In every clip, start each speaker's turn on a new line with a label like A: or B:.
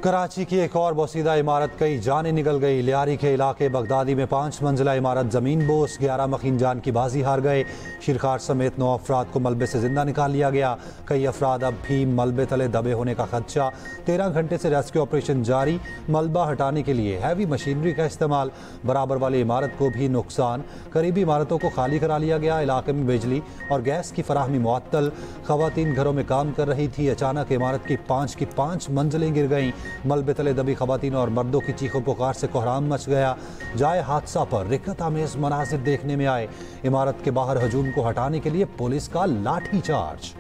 A: कराची की एक और बोसीदा इमारत, कई जानें निकल गई। लियारी के इलाके बगदादी में 5 मंजिला इमारत जमीन बोस, 11 मकीन जान की बाजी हार गए। शिरखार समेत 9 अफराद को मलबे से जिंदा निकाल लिया गया। कई अफराद अब भी मलबे तले दबे होने का खदशा। 13 घंटे से रेस्क्यू ऑपरेशन जारी। मलबा हटाने के लिए हैवी मशीनरी का इस्तेमाल। बराबर वाली इमारत को भी नुकसान। करीबी इमारतों को खाली करा लिया गया। इलाके में बिजली और गैस की फराहमी मुअत्तल। खवातीन घरों में काम कर रही थी। अचानक इमारत की 5 मंजिलें गिर गईं। मलबे तले दबी खवातीन और मर्दों की चीखों पुकार से कोहराम मच गया। जाए हादसा पर रिक्कत आमेज मनाजिर देखने में आए। इमारत के बाहर हजूम को हटाने के लिए पुलिस का लाठी चार्ज।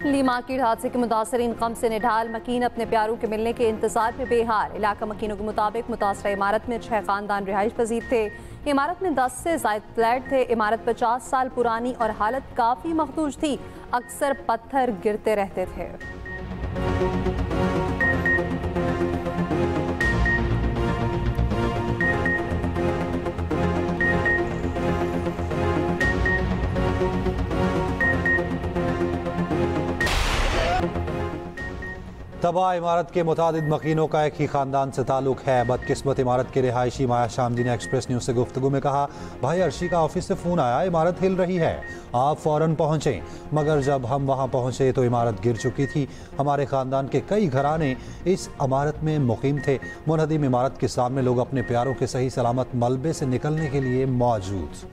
B: ली मार्केट हादसे के मुतासरीन गम से निढाल। मकीन अपने प्यारों के मिलने के इंतजार में बेहाल। इलाका मकीनों के मुताबिक मुतासरा इमारत में 6 खानदान रिहाइश पजीर थे। इमारत में 10 से ज़ायद फ्लैट थे। इमारत 50 साल पुरानी और हालत काफ़ी मखदूज थी। अक्सर पत्थर गिरते रहते थे।
A: तबाह इमारत के मुतादिद मकीनों का एक ही खानदान से ताल्लुक है। बदकिस्मत इमारत के रिहायशी माया शामजी ने एक्सप्रेस न्यूज़ से गुफ्तगू में कहा, भाई अर्शी का ऑफिस से फ़ोन आया, इमारत हिल रही है, आप फ़ौरन पहुँचें। मगर जब हम वहाँ पहुँचे तो इमारत गिर चुकी थी। हमारे ख़ानदान के कई घराने इस इमारत में मुकीम थे। मुनहदिम इमारत के सामने लोग अपने प्यारों के सही सलामत मलबे से निकलने के लिए मौजूद।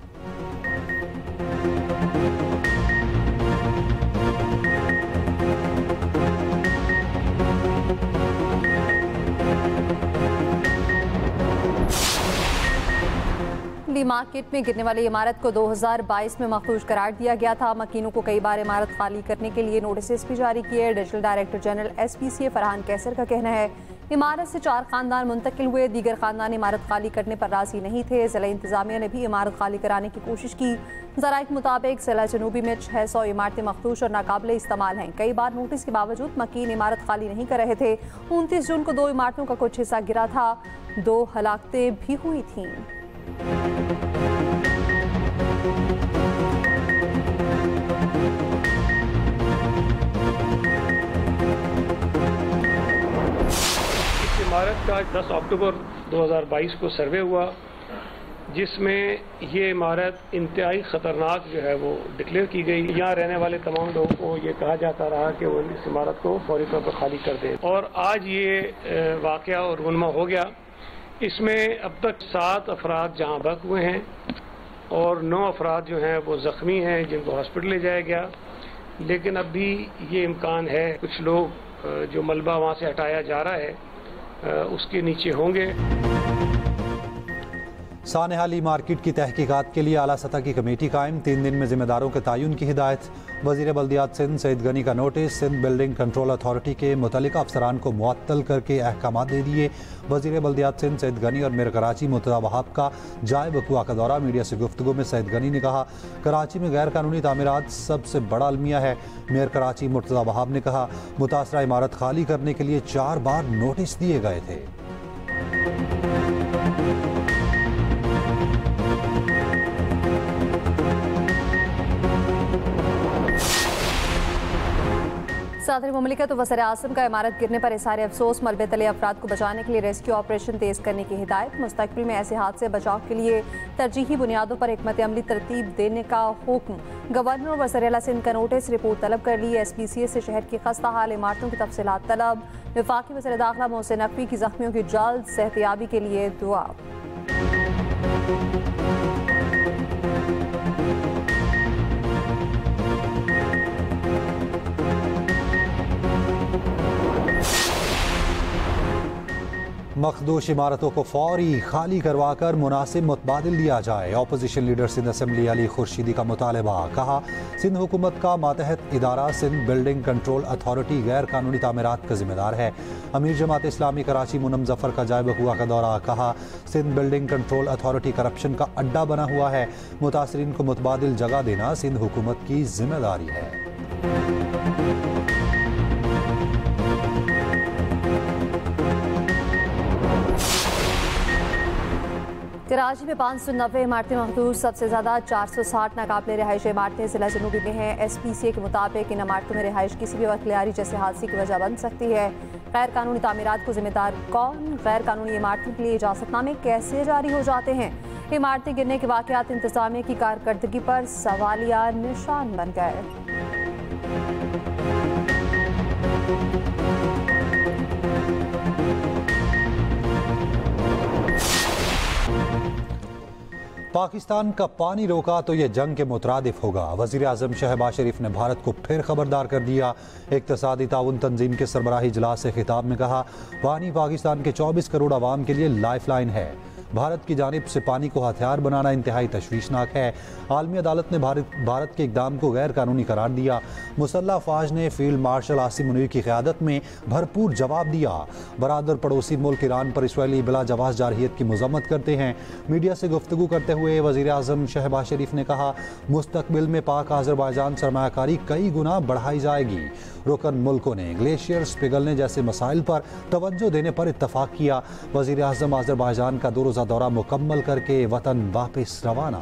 B: ली मार्केट में गिरने वाली इमारत को 2022 में मखदूज करार दिया गया था। मकीनों को कई बार इमारत खाली करने के लिए नोटिस भी जारी किए। Divisional director general SPCA Farhan Qaiser का कहना है, इमारत से 4 खानदान मुंतकिल हुए। दीगर खानदान इमारत खाली करने पर राजी नहीं थे। जिला इंतजामिया ने भी इमारत खाली कराने की कोशिश की। ज़राए के मुताबिक जिला जनूबी में 600 इमारतें मखदूश और नाकाबिले इस्तेमाल हैं। कई बार नोटिस के बावजूद मकीन इमारत खाली नहीं कर रहे थे। 29 जून को 2 इमारतों का कुछ हिस्सा गिरा था। 2 हलाकतें भी हुई थीं।
C: इमारत का 10 अक्टूबर 2022 को सर्वे हुआ, जिसमें ये इमारत इंतहाई ख़तरनाक जो है वो डिक्लेयर की गई। यहाँ रहने वाले तमाम लोगों को ये कहा जाता रहा कि वो इस इमारत को फौरी तौर पर खाली कर दें, और आज ये वाक़या और रूनमा हो गया। इसमें अब तक 7 अफराद जहाँ बक हुए हैं और 9 अफराद जो हैं वो ज़ख्मी हैं, जिनको हॉस्पिटल ले जाया गया। लेकिन अब भी ये इम्कान है कुछ लोग जो मलबा वहाँ से हटाया जा रहा है उसके नीचे होंगे।
A: सानेहाली मार्केट की तहकीकात के लिए आला सतह की कमेटी कायम। 3 दिन में जिम्मेदारों के तयन की हिदायत। वज़ीर बल्दियात सिंध सईद गनी का notice. Sindh building control authority के मुतल्लिका अफसरान को मुअत्तल करके अहकाम दे दिए। वज़ीर बल्दियात सिंध सईद गनी और मेयर कराची मुर्तज़ा वहाब का जाए बकुआ का दौरा। मीडिया से गुफ्तगू में सईद गनी ने कहा, कराची में गैर कानूनी तामीरात सबसे बड़ा अलमिया है। मेयर कराची मुर्तज़ा वहाब ने कहा, मुतासरा इमारत खाली करने के लिए 4 बार नोटिस दिए गए थे।
B: सदर मुमलिकत वज़ीर आज़म का इमारत गिरने पर इज़हार अफसोस। मलबे तले अफराद को बचाने के लिए रेस्क्यू ऑपरेशन तेज़ करने की हिदायत। मुस्तक़बिल में ऐसे हादसे बचाव के लिए तरजीही बुनियादों पर हिकमत अमली तरतीब देने का हुक्म। गवर्नर और वज़ीर आला सिंध का नोटिस। रिपोर्ट तलब कर ली। SPCA से शहर की खस्ता हाल इमारतों की तफसीलात तलब। वफाकी वज़ीर दाखिला मोहसिन नकवी की ज़ख्मियों की जल्द सेहतियाबी के लिए दुआ।
A: मखदूश इमारतों को फौरी खाली करवाकर मुनासिब मुतबादिल दिया जाए। Opposition leader Sindh assembly Ali Khurshidi का मुतालबा। कहा, सिंध हुकूमत का मातहत इदारा सिंध बिल्डिंग कंट्रोल अथॉरिटी गैर कानूनी तामीरात का जिम्मेदार है। अमीर जमात इस्लामी कराची मुनम जफर का जाए बकुआ का दौरा। कहा, Sindh building control authority corruption का अड्डा बना हुआ है। मुतासरीन को मुतबादिल जगह देना सिंध हुकूमत की जिम्मेदारी है।
B: कराची में 590 इमारतें महदूद, सबसे ज़्यादा 460 नाकाबिले रिहायशी इमारतें जिला जनूबी में हैं। SPCA के मुताबिक इन इमारतों में रिहाइश किसी भी वक्त लियारी जैसे हादसे की वजह बन सकती है। गैर कानूनी तामीरात को जिम्मेदार कौन? गैर कानूनी इमारतों के लिए इजाज़तनामे कैसे जारी हो जाते हैं? इमारतें गिरने के वाक़यात इंतज़ामिया की कारकर्दगी पर सवालिया निशान बन गए।
A: पाकिस्तान का पानी रोका तो ये जंग के मुतरादिफ होगा। वज़ीर आज़म शहबाज शरीफ ने भारत को फिर खबरदार कर दिया। इक़्तिसादी ताउन तंजीम के सरबराही इजलास से खिताब में कहा, पानी पाकिस्तान के 24 करोड़ आवाम के लिए लाइफ लाइन है। भारत की जानिब से पानी को हथियार बनाना इंतहाई तशवीशनाक है। आलमी अदालत ने भारत के इक़दाम को गैर कानूनी करार दिया। मुसल्लह फ़ौज ने फील्ड मार्शल आसिम मुनीर की क़यादत में भरपूर जवाब दिया। बरादर पड़ोसी मुल्क ईरान पर इसराइली बिला जवाज़ जारहियत की मज़म्मत करते हैं। मीडिया से गुफ्तगू करते हुए वज़ीर आज़म शहबाज शरीफ ने कहा, मुस्तक़बिल में पाक आज़रबाईजान सरमायाकारी कई गुना बढ़ाई जाएगी। रुकन मुल्कों ने ग्लेशियर्स पिघलने जैसे मसाइल पर तवज्जो देने पर इत्तफाक किया। वज़ीर आज़म आज़रबाईजान का 2 रोज़ा दौरा मुकम्मल करके वतन वापस रवाना।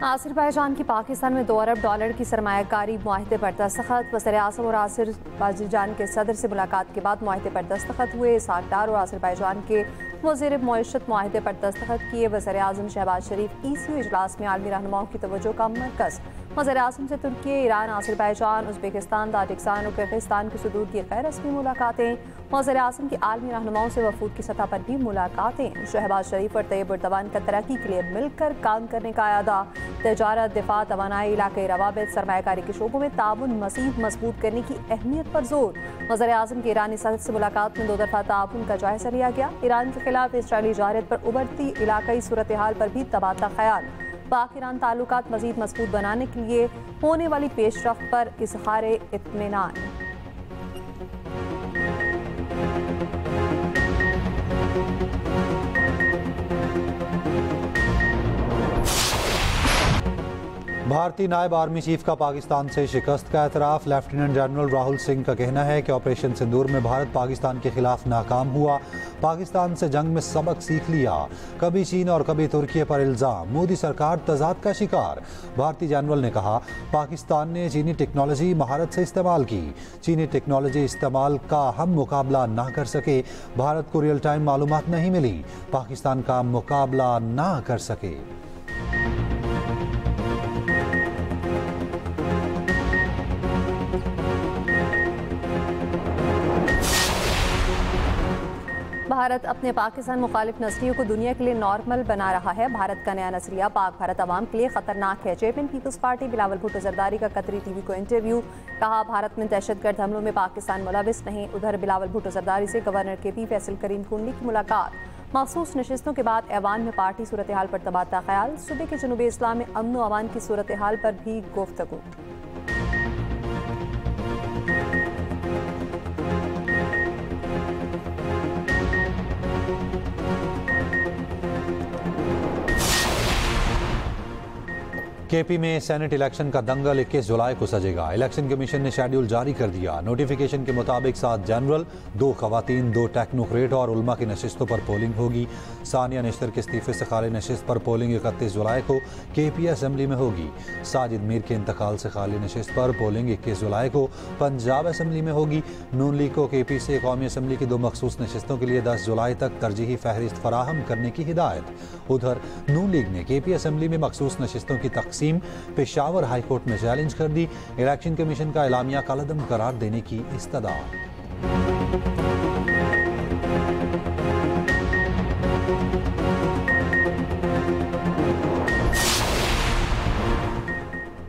B: आज़रबाईजान की पाकिस्तान में $2 अरब की सरमायाकारी मुआहदे पर दस्तखत। वज़ीर-ए-आज़म और आज़रबाईजान के सदर से मुलाकात के बाद मुआहदे पर दस्तखत हुए। इसहाक डार और आज़रबाईजान के वज़ीर मईशत मुआहदे पर दस्तखत किए। वज़ीर-ए-आज़म शहबाज शरीफ ECU इजलास में आलमी रहनुमाओं की तवज्जो का मरकज़। वज़ीर-ए-आज़म से तुर्की, ईरान, आज़रबाईजान, उज़्बेकिस्तान, ताजिकिस्तान और किर्गिस्तान के सदूर की गैर रस्मी मुलाकातें। वज़ीर-ए-आज़म की आलमी रहनुमाओं से वफूद की सतह पर भी मुलाकातें। शहबाज शरीफ और तैयब एर्दोगान का तरक्की के लिए मिलकर काम करने का अदा। तजारत, दिफा, तवानाई, इलाक़ाई रवाबित, सरमायाकारी के शोबों में ताउन मज़ीद मजबूत करने की अहमियत पर जोर। वज़ीर-ए-आज़म की ईरानी सदर से मुलाकात में 2 दफ़ा ताउन का जायजा लिया गया। ईरान के खिलाफ इसराइली जारहियत पर उभरती इलाक़ाई सूरत हाल पर भी तबादला ख्याल। पाक ईरान ताल्लुकात मज़ीद मजबूत बनाने के लिए होने वाली पेशरफ्त पर इज़हार इत्मीनान।
A: भारतीय नायब आर्मी चीफ का पाकिस्तान से शिकस्त का एतराफ़। लेफ्टिनेंट जनरल राहुल सिंह का कहना है कि ऑपरेशन सिंदूर में भारत पाकिस्तान के खिलाफ नाकाम हुआ। पाकिस्तान से जंग में सबक सीख लिया। कभी चीन और कभी तुर्की पर इल्ज़ाम, मोदी सरकार तजाद का शिकार। भारतीय जनरल ने कहा, पाकिस्तान ने चीनी टेक्नोलॉजी महारत से इस्तेमाल की। चीनी टेक्नोलॉजी इस्तेमाल का हम मुकाबला ना कर सके। भारत को रियल टाइम मालूमात नहीं मिली, पाकिस्तान का मुकाबला ना कर सके।
B: भारत अपने पाकिस्तान मुखालिफ नजरियों को दुनिया के लिए नॉर्मल बना रहा है। भारत का नया नजरिया पाक भारत अवाम के लिए खतरनाक है। चेयरमैन पीपल्स पार्टी बिलावल भुट्टो जरदारी का कतरी TV को इंटरव्यू। कहा, भारत में दहशतगर्द हमलों में पाकिस्तान मुलविस नहीं। उधर बिलावल भुट्टो जरदारी से गवर्नर KP फैसल करीम कुंडली की मुलाकात। मखसूस नशिस्तों के बाद ऐवान में पार्टी सूरत हाल पर तबादला ख्याल। सूबे के जनूबी इस्लाम में अमन व अमान की सूरत हाल पर भी गुफ्तगू।
A: KP में सेनेट इलेक्शन का दंगल 21 जुलाई को सजेगा। इलेक्शन कमीशन ने शेड्यूल जारी कर दिया। नोटिफिकेशन के मुताबिक 7 जनरल, 2 खवातीन, 2 टेक्नोक्रेट और उलमा की नशिस्तों पर पोलिंग होगी। सानिया निश्तर के इस्तीफे से खाली नशिस्त पर पोलिंग 31 जुलाई को KP असेंबली में होगी। साजिद मीर के इंतकाल से खाली नशिस्त पर पोलिंग 21 जुलाई को पंजाब असेंबली में होगी। नून लीग को KP से कौमी असेंबली की 2 मखसूस नशिस्तों के लिए 10 जुलाई तक तरजीही फहरिस्त फराहम करने की हिदायत। उधर नून लीग ने KP असेंबली में मखसूस नशिस्तों की तकसीम पेशावर हाई कोर्ट में चैलेंज कर दी। इलेक्शन कमीशन का एलामिया कलअदम करार देने की इस्तदा।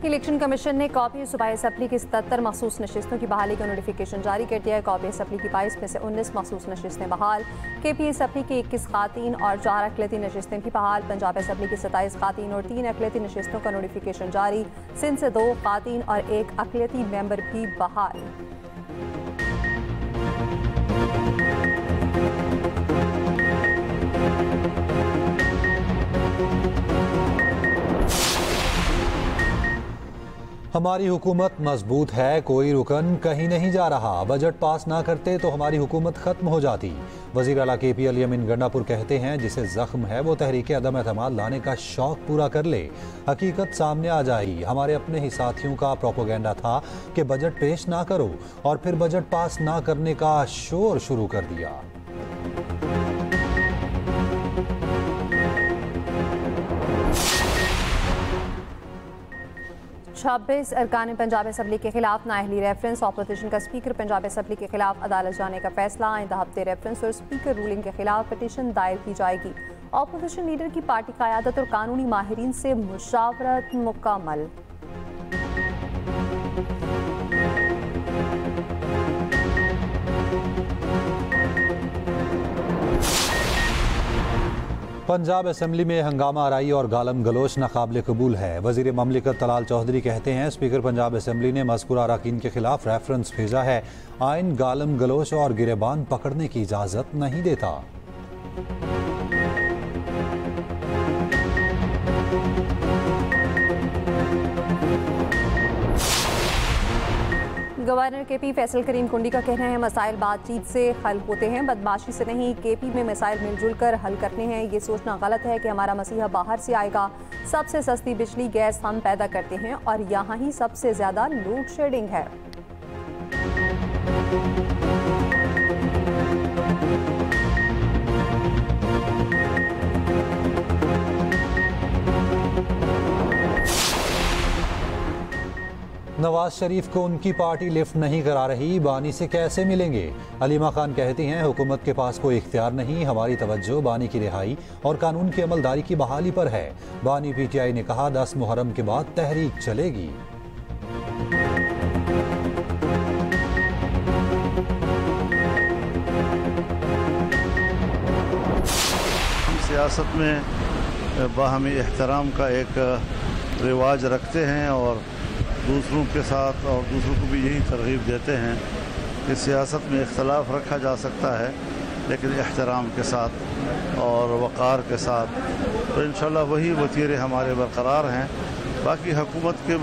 B: इलेक्शन कमीशन ने कॉपी सूबाई असम्बली की 77 मखसूस नशिस्तों की बहाली का नोटिफिकेशन जारी कर दिया है। कॉपी असम्बली की 22 में से 19 मखसूस नशिस्तें बहाल। KP असम्बली की 21 खातीन और 4 अक़लियती नशिस्तें भी बहाल। पंजाब असम्बली की 27 खातीन और 3 अक़लियती नशिस्तों का नोटिफिकेशन जारी। सिंध से 2 खातीन और 1 अक़लियती मेंबर भी बहाल।
A: हमारी हुकूमत मजबूत है, कोई रुकन कहीं नहीं जा रहा। बजट पास ना करते तो हमारी हुकूमत खत्म हो जाती। वज़ीर आला KP अली अमीन गंडापुर कहते हैं, जिसे जख्म है वो तहरीक अदम एतमाद लाने का शौक पूरा कर ले, हकीकत सामने आ जाएगी। हमारे अपने ही साथियों का प्रोपोगेंडा था कि बजट पेश ना करो और फिर बजट पास ना करने का शोर शुरू कर दिया।
B: 26 अरकान पंजाब असम्बली के खिलाफ नाअहली रेफरेंस, ऑपोजिशन का स्पीकर पंजाब असम्बली के खिलाफ अदालत जाने का फैसला। आइंदा हफ्ते रेफरेंस और स्पीकर रूलिंग के खिलाफ पिटीशन दायर की जाएगी। ऑपोजिशन लीडर की पार्टी क़यादत और कानूनी माहिरीन से मुशावरत मुकम्मल।
A: पंजाब असम्बली में हंगामा आराई और गालम गलोच नाकाबिल कबूल है। वज़ीर ममलिकत तलाल चौधरी कहते हैं, स्पीकर पंजाब असम्बली ने मज़कूरा अरकान के खिलाफ रेफरेंस भेजा है। आइन गालम गलोच और गिरेबान पकड़ने की इजाज़त नहीं देता।
B: गवर्नर KP फैसल करीम कुंडी का कहना है, मसाइल बातचीत से हल होते हैं, बदमाशी से नहीं। KP में मसाइल मिलजुल कर हल करने हैं। ये सोचना गलत है कि हमारा मसीहा बाहर से आएगा। सबसे सस्ती बिजली गैस हम पैदा करते हैं और यहाँ ही सबसे ज़्यादा लोड शेडिंग है।
A: नवाज शरीफ को उनकी पार्टी लिफ्ट नहीं करा रही, बानी से कैसे मिलेंगे? अलीमा खान कहती हैं, हुकूमत के पास कोई इख्तियार नहीं, हमारी तवज्जो बानी की रिहाई और कानून की अमलदारी की बहाली पर है। बानी PTI ने कहा, 10 मुहर्रम के बाद तहरीक चलेगी।
D: सियासत में बाहमी एहतराम का एक रिवाज रखते हैं और दूसरों के साथ और दूसरों को भी यही तरगीब देते हैं कि सियासत में इख्तलाफ रखा जा सकता है, लेकिन एहतराम के साथ और वक़ार के साथ। तो इंशाल्लाह वही वतीरे हमारे बरकरार हैं। बाकी हुकूमत के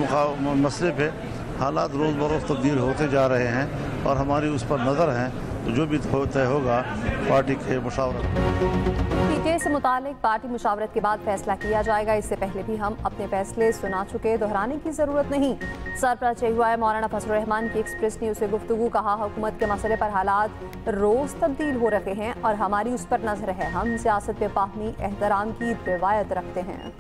D: मसले पे हालात रोज़ बरोज़ तब्दील होते जा रहे हैं और हमारी उस पर नज़र है। तो जो भी तय होगा पार्टी के मुशावरत
B: PTI से मुतालिक पार्टी मुशावरत के बाद फैसला किया जाएगा। इससे पहले भी हम अपने फैसले सुना चुके, दोहराने की ज़रूरत नहीं। सरपरस्त चेहुआ मौलाना फजलुर रहमान की एक्सप्रेस न्यूज़ से गुफ्तगू। कहा, हुकूमत के मसले पर हालात रोज़ तब्दील हो रहे हैं और हमारी उस पर नजर है। हम सियासत पे बाहमी एहतराम की रिवायत रखते हैं।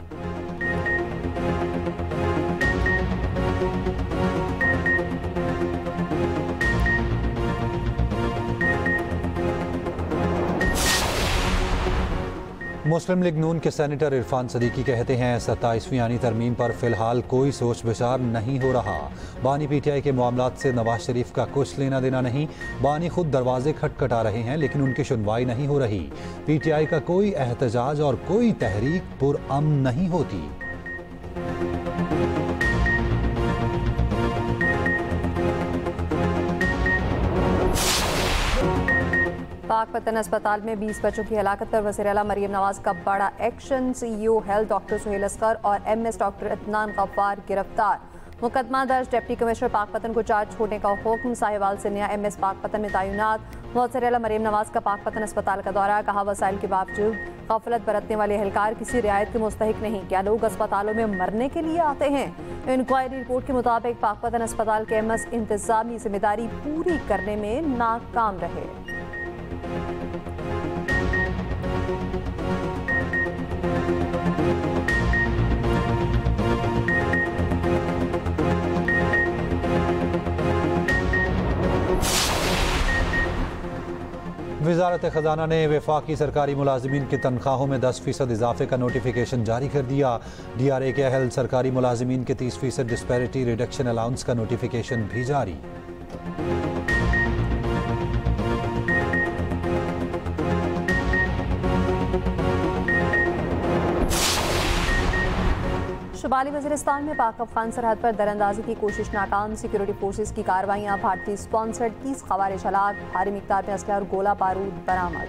A: मुस्लिम लीग नून के सेनेटर इरफान सदीकी कहते हैं, 27वीं आनी तरमीम पर फिलहाल कोई सोच विचार नहीं हो रहा। बानी PTI के मामलात से नवाज शरीफ का कुछ लेना देना नहीं। बानी खुद दरवाजे खटखटा रहे हैं लेकिन उनकी सुनवाई नहीं हो रही। PTI का कोई एहतजाज और कोई तहरीक पुरअमन नहीं होती।
B: पाकपतन अस्पताल में 20 बच्चों की हलाकत पर वज़ीर आला मरीम नवाज का बड़ा action. CEO health doctor Suhail Asghar और MS डॉक्टर इत्नान गफ्फार गिरफ्तार। मुकदमा दर्ज। डिप्टी कमिश्नर पाकपतन को चार्ज छोड़ने का हुक्म। साहिवाल से नया MS पाकपतन में तैनात। वज़ीर आला मरीम नवाज का पाकपतन अस्पताल का दौरा। कहा, वसाइल के बावजूद गफलत बरतने वाले एहलकार किसी रियायत के मुस्तहिक नहीं। क्या लोग अस्पतालों में मरने के लिए आते हैं? इंक्वायरी रिपोर्ट के मुताबिक पाकपतन अस्पताल के MS इंतजामी जिम्मेदारी पूरी करने में नाकाम रहे।
A: वज़ारत ख़जाना ने वफाकी सरकारी मुलाजिमीन की तनख्वाहों में 10% इजाफे का नोटिफिकेशन जारी कर दिया। DRA के अहल सरकारी मुलाजिमीन के 30% डिस्पैरिटी रिडक्शन अलाउंस का नोटिफिकेशन भी जारी।
B: शुमाली वज़ीरिस्तान में पाक अफगान सरहद पर दरअंदाजी की कोशिश नाकाम। सिक्योरिटी फोर्सेस की कार्रवाइयाँ। भारतीय स्पॉन्सर्ड 30 ख़वारिज हलाक। भारी मिक़दार में असलहा और गोला बारूद बरामद।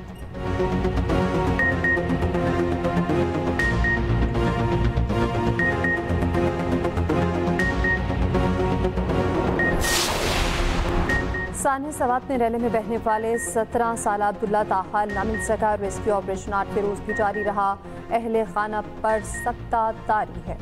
B: साने सवात में रैली में बहने वाले 17 साल अब्दुल्ला ताहा न मिल सका। रेस्क्यू ऑपरेशन 8 रोज भी जारी रहा। अहले खाना पर सख्ता तारी है।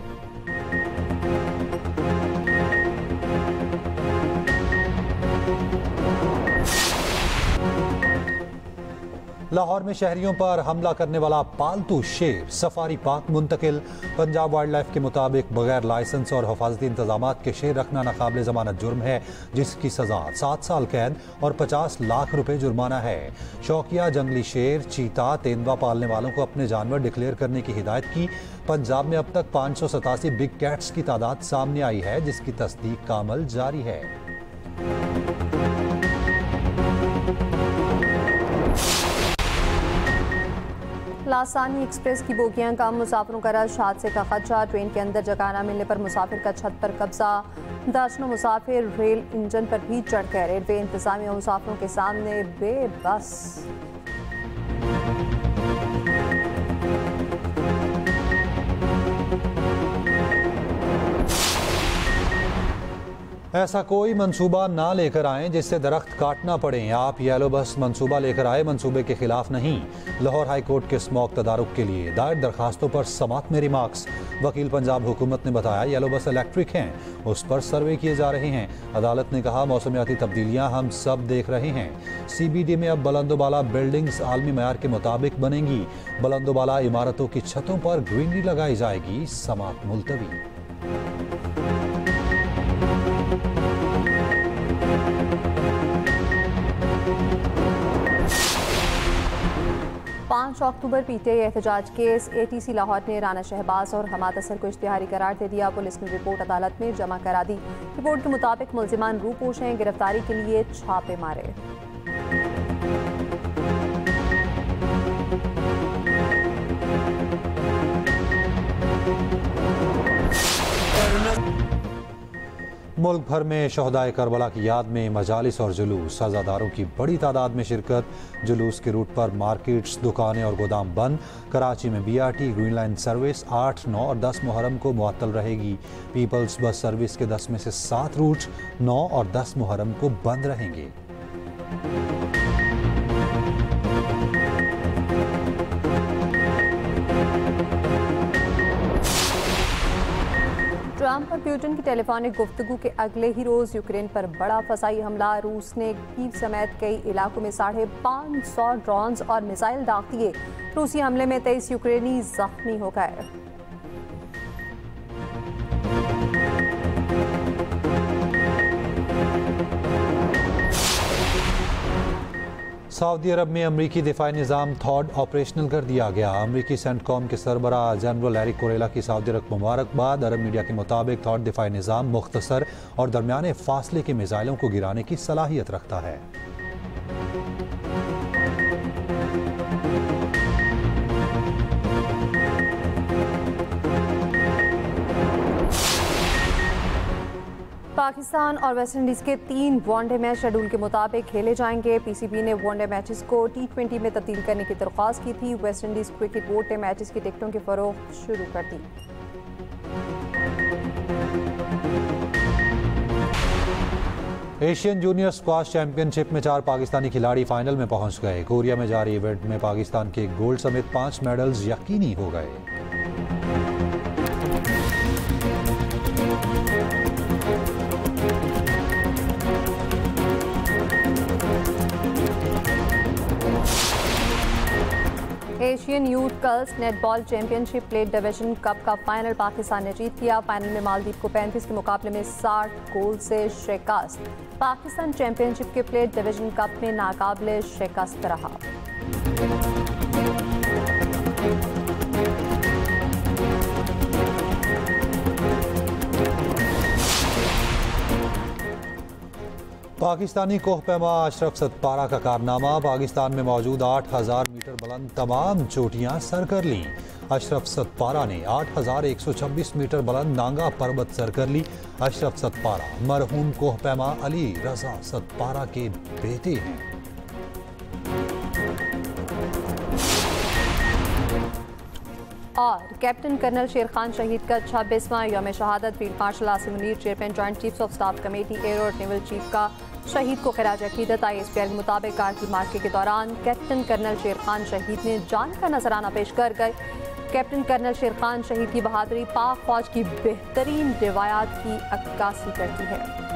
A: लाहौर में शहरियों पर हमला करने वाला पालतू शेर सफारी पार्क मुंतकिल। पंजाब वाइल्ड लाइफ के मुताबिक बगैर लाइसेंस और हिफाजती इंतजामात के शेर रखना नाकाबिल जमानत जुर्म है, जिसकी सजा 7 साल कैद और 50 लाख रुपए जुर्माना है। शौकिया जंगली शेर, चीता, तेंदुआ पालने वालों को अपने जानवर डिक्लेयर करने की हिदायत की। पंजाब में अब तक 587 बिग कैट्स की तादाद सामने आई है, जिसकी तस्दीक का अमल जारी है।
B: लासानी एक्सप्रेस की बोगियां कम, मुसाफिरों का रश, हादसे का खदशा। ट्रेन के अंदर जगह न मिलने पर मुसाफिर का छत पर कब्जा। दर्जनों मुसाफिर रेल इंजन पर भी चढ़ गए। रेलवे इंतजामिया मुसाफिरों के सामने बेबस।
A: ऐसा कोई मंसूबा ना लेकर आएं जिससे दरख्त काटना पड़े। आप येलो बस मंसूबा लेकर आए, मंसूबे के खिलाफ नहीं। लाहौर हाई कोर्ट के स्मॉग तदारुक के लिए दायर दरखास्तों पर समात में रिमार्क्स। वकील पंजाब हुकूमत ने बताया येलो बस इलेक्ट्रिक हैं, उस पर सर्वे किए जा रहे हैं। अदालत ने कहा मौसमियाती तब्दीलियां हम सब देख रहे हैं। CBD में अब बुलंदोबाला बिल्डिंग्स आलमी मयार के मुताबिक बनेंगी। बुलंदोबाला इमारतों की छतों पर ग्रीनरी लगाई जाएगी। समात मुलतवी।
B: 5 अक्टूबर PTI एहतजाज केस। ATC लाहौर ने राना शहबाज और हमाद असर को इश्तिहारी करार दे दिया। पुलिस ने रिपोर्ट अदालत में जमा करा दी। रिपोर्ट के मुताबिक मुल्जिमान रूपोश हैं, गिरफ्तारी के लिए छापे मारे।
A: मुल्क भर में शहदाए करबला की याद में मजालिस और जुलूस। सजादारों की बड़ी तादाद में शिरकत। जुलूस के रूट पर मार्केट्स, दुकानें और गोदाम बंद। कराची में BRT ग्रीन लाइन सर्विस 8, 9 और 10 मुहर्रम को मुअत्तल रहेगी। पीपल्स बस सर्विस के 10 में से 7 रूट 9 और 10 मुहर्रम को बंद रहेंगे।
B: ट्रंप और पुतिन की टेलीफोनिक गुफ्तगू के अगले ही रोज यूक्रेन पर बड़ा फसाई हमला। रूस ने कीव समेत कई इलाकों में 550 ड्रोन्स और मिसाइल दाग दिए। रूसी हमले में 23 यूक्रेनी जख्मी हो गए।
A: सऊदी अरब में अमरीकी दिफाई निज़ाम थॉड ऑपरेशनल कर दिया गया। अमरीकी सेंटकॉम के सरबराह जनरल एरिक कोरेला की सऊदी अरब मुबारकबाद। अरब मीडिया के मुताबिक थॉड दिफाई निज़ाम मुख्तसर और दरमियाने फासले के मिसाइलों को गिराने की सलाहियत रखता है।
B: पाकिस्तान और वेस्ट इंडीज के 3 वनडे मैच शेड्यूल के मुताबिक खेले जाएंगे। PCB ने वनडे मैचेस को T20 में तब्दील करने की दरख्वास्त की थी। वेस्ट इंडीज क्रिकेट बोर्ड ने मैचेस की टिकटों की फरोख्त शुरू कर दी।
A: एशियन जूनियर स्क्वाश चैंपियनशिप में 4 पाकिस्तानी खिलाड़ी फाइनल में पहुंच गए। कोरिया में जारी इवेंट में पाकिस्तान के गोल्ड समेत 5 मेडल्स यकीनी हो गए।
B: Asian youth girls netball championship plate division cup का फाइनल पाकिस्तान ने जीत लिया। फाइनल में मालदीव को 35 के मुकाबले में 60 गोल से शिकस्त। पाकिस्तान चैंपियनशिप के प्लेट डिवीजन कप में नाकाबिले शिकस्त रहा।
A: पाकिस्तानी कोहपैमा अशरफ सतपारा का कारनामा। पाकिस्तान में मौजूद 8000 मीटर बुलंद तमाम चोटियां सर कर लीं। अशरफ सतपारा ने 8126 मीटर बुलंद नांगा पर्वत सर कर ली। अशरफ सतपारा मरहूम कोहपैमा अली रजा सतपारा के बेटे हैं।
B: और कैप्टन कर्नल शेर खान शहीद का 26वां यौम शहादत। Field marshal Asim Munir chairman joint chiefs of staff committee air और नेवल चीफ का शहीद को खिराज अकीदत। ISPR के मुताबिक कारगिल मार्के के दौरान कैप्टन कर्नल शेर खान शहीद ने जान का नजराना पेश कर गए। कैप्टन कर्नल शेर खान शहीद की बहादुरी पाक फौज की बेहतरीन रिवायात की अक्कासी करती है।